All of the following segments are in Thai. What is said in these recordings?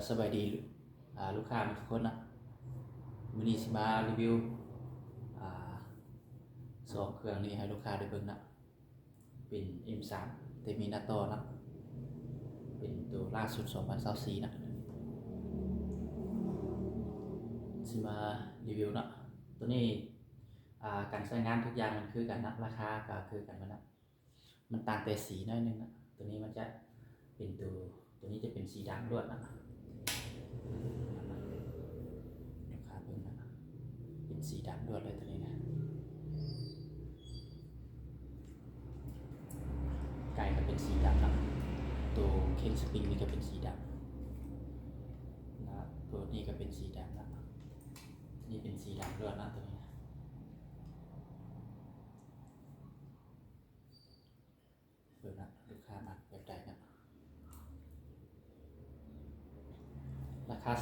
สบายดีลูกค้าทุกคนนะมื้อนี้สิมารีวิวอ่าสองเครื่องนี้ให้ลูกค้าได้เบิ่งนะเป็น M3 Terminator นะเป็นตัวล่าสุด2024นะสิมารีวิวนะตัวนี้การใช้งานทุกอย่างมันคือกันนะราคาก็คือกันนะมันต่างแต่สีน้อยนึงนะตัวนี้มันจะเป็นตัวนี้จะเป็นสีดำล้วนนะลูกค้าเบิ่งนะเป็นสีดำล้วนเลยตัวนี้นะไก่ก็เป็นสีดำนะตัวเคนสปริงนี่ก็เป็นสีดำนะตัวนี้ก็เป็นสีดำนะนี่เป็นสีดำล้วนนะตัวนี้นะเปิดนะลูกค้ามาแบบใดนะราคา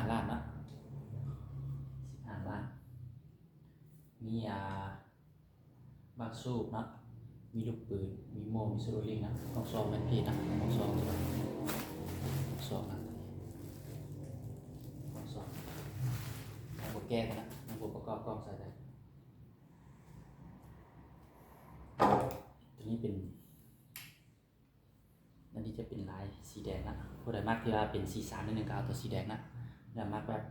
15 ล้านนะ15 ล้านมีบางสูบนะมีลูกปืนมีโมมีสโลลิงนะต้องซองเป็นพีนะต้องซองนะต้องซองระบบแก้กันนะระบบประกอบกล้องใส่ได้ตัวนี้เป็นอันนี้จะเป็นลายสีแดงนะผู้ใดมักที่ว่าเป็นสีสันนิดนึงก็เอาตัวสีแดงนะแล้วมักแบบ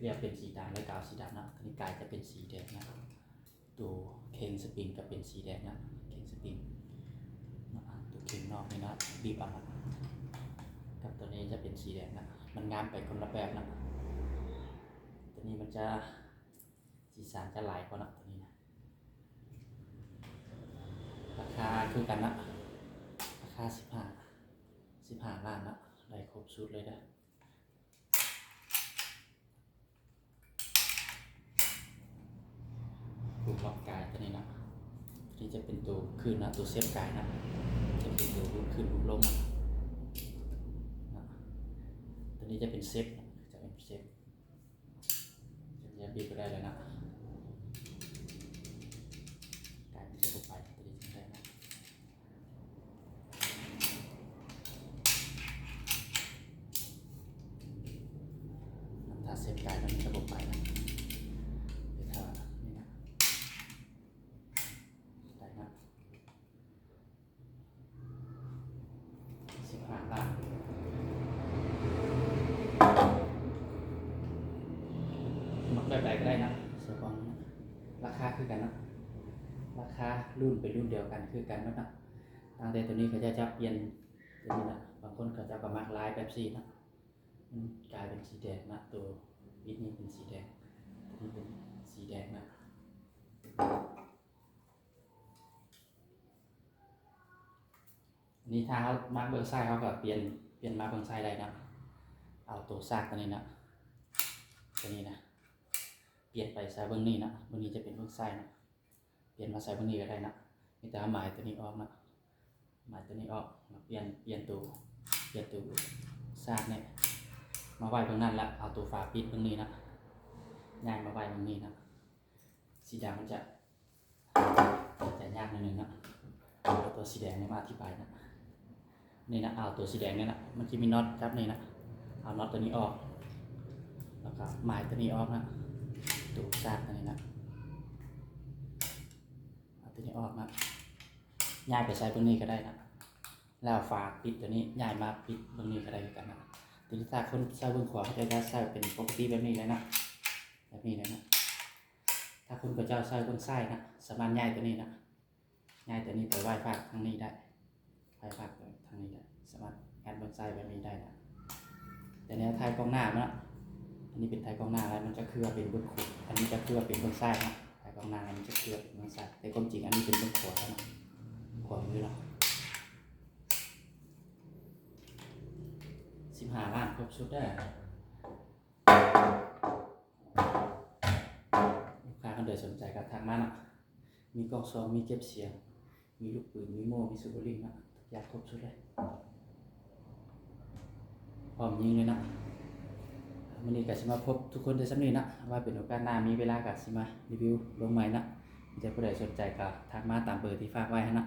เรียบเป็นสีดำแล้วก็เอาสีดำนะตัวนี้กายจะเป็นสีแดงนะตัวเคนสปริงก็เป็นสีแดงนะเคนสปริงตัวเคนนอกนี่นะบีบเอานะกับตัวนี้จะเป็นสีแดงนะมันงามไปคนละแบบนะตัวนี้มันจะสีสันจะหลายกว่านะตัวนี้นะราคาคือกันนะราคา15 ล้านนะได้ครบชุดเลยนะรูปล็อกกายตัวนี้นะที่จะเป็นตัวขึ้นนะตัวเซฟกายนะจะเป็นตัวรูปขึ้นรูปลงนะตัวนี้จะเป็นเซฟจะเป็นเซฟจะบีบไปได้เลยนะกายมันจะบุกไปตัวนี้จะได้นะถ้าเซฟกายมันจะบุกไปนะเดี๋ยวถ้านี่นะได้นะ15 ล้านมักแบบใดก็ได้นะส่วนของราคาคือกันนะราคารุ่นเป็นรุ่นเดียวกันคือกันนะตั้งแต่ตัวนี้เขาจะเปลี่ยนตัวนี้นะบางคนเขาจะก็มักลายแบบสีนะมันกลายเป็นสีแดงนะตัววิดนี้เป็นสีแดงตัวนี้เป็นสีแดงนะนี่ถ้าเขามาเบื้องซ้ายเขาก็เปลี่ยนมาเบื้องซ้ายได้นะเอาตัวซากตัวนี้นะตัวนี้นะเปลี่ยนไปใส่เบื้องนี้นะเบื้องนี้จะเป็นเบื้องซ้ายนะเปลี่ยนมาใส่เบื้องนี้ก็ได้นะนี่แต่หมายตัวนี้ออกนะหมายตัวนี้ออกมาเปลี่ยนตัวซากเนี่ยมาไว้เบื้องนั้นละเอาตัวฝาปิดเบื้องนี้นะย้ายมาไว้เบื้องนี้นะสีดำมันจะยากนิดนึงนะเอาตัวสีแดงนี่มาอธิบายนะนี่นะเอาตัวสีแดงนี่นะมันจะมีน็อตจับนี่นะเอาน็อตตัวนี้ออกแล้วก็หมายตัวนี้ออกนะตัวซากตัวนี้นะเอาตัวนี้ออกนะย้ายไปใช้เบื้องนี้ก็ได้นะแล้วฝาปิดตัวนี้ย้ายมาปิดเบื้องนี้ก็ได้กันนะตัวนี้ถ้าคนใช้เบื้องขวาจะใช้เป็นปกติแบบนี้เลยนะแบบนี้เลยนะถ้าคุณพระเจ้าใช้เบื้องซ้ายนะสามารถย้ายตัวนี้นะย้ายตัวนี้ไปไว้ฝาทางนี้ได้ไว้ฝาทางนี้ได้สามารถงัดเบื้องซ้ายแบบนี้ได้นะแต่เนี้ยท้ายกล้องหน้านะอันนี้เป็นท้ายกล้องหน้าแล้วมันจะคือเป็นเบื้องขวาอันนี้จะคือเป็นเบื้องซ้ายนะท้ายกล้องหน้ามันจะคือเป็นเบื้องซ้ายแต่ความจริงอันนี้เป็นเบื้องขวาแล้วนะขวามือเนาะ15 ล้านครบชุดได้ลูกค้าคนใดสนใจกับทางมานะมีกล้องซองมีเก็บเสียงมีลูกปืนมีโม่มีซูเปอร์ลิงนะอยากครบชุดเลยพร้อมยิงเลยนะวันนี้ก็สิมาพบทุกคนในสำนีนะว่าเป็นโอกาสหน้ามีเวลาก็สิมารีวิวลงใหม่นะจะผู้ใดสนใจก็ทักมาตามเบอร์ที่ฝากไว้นะ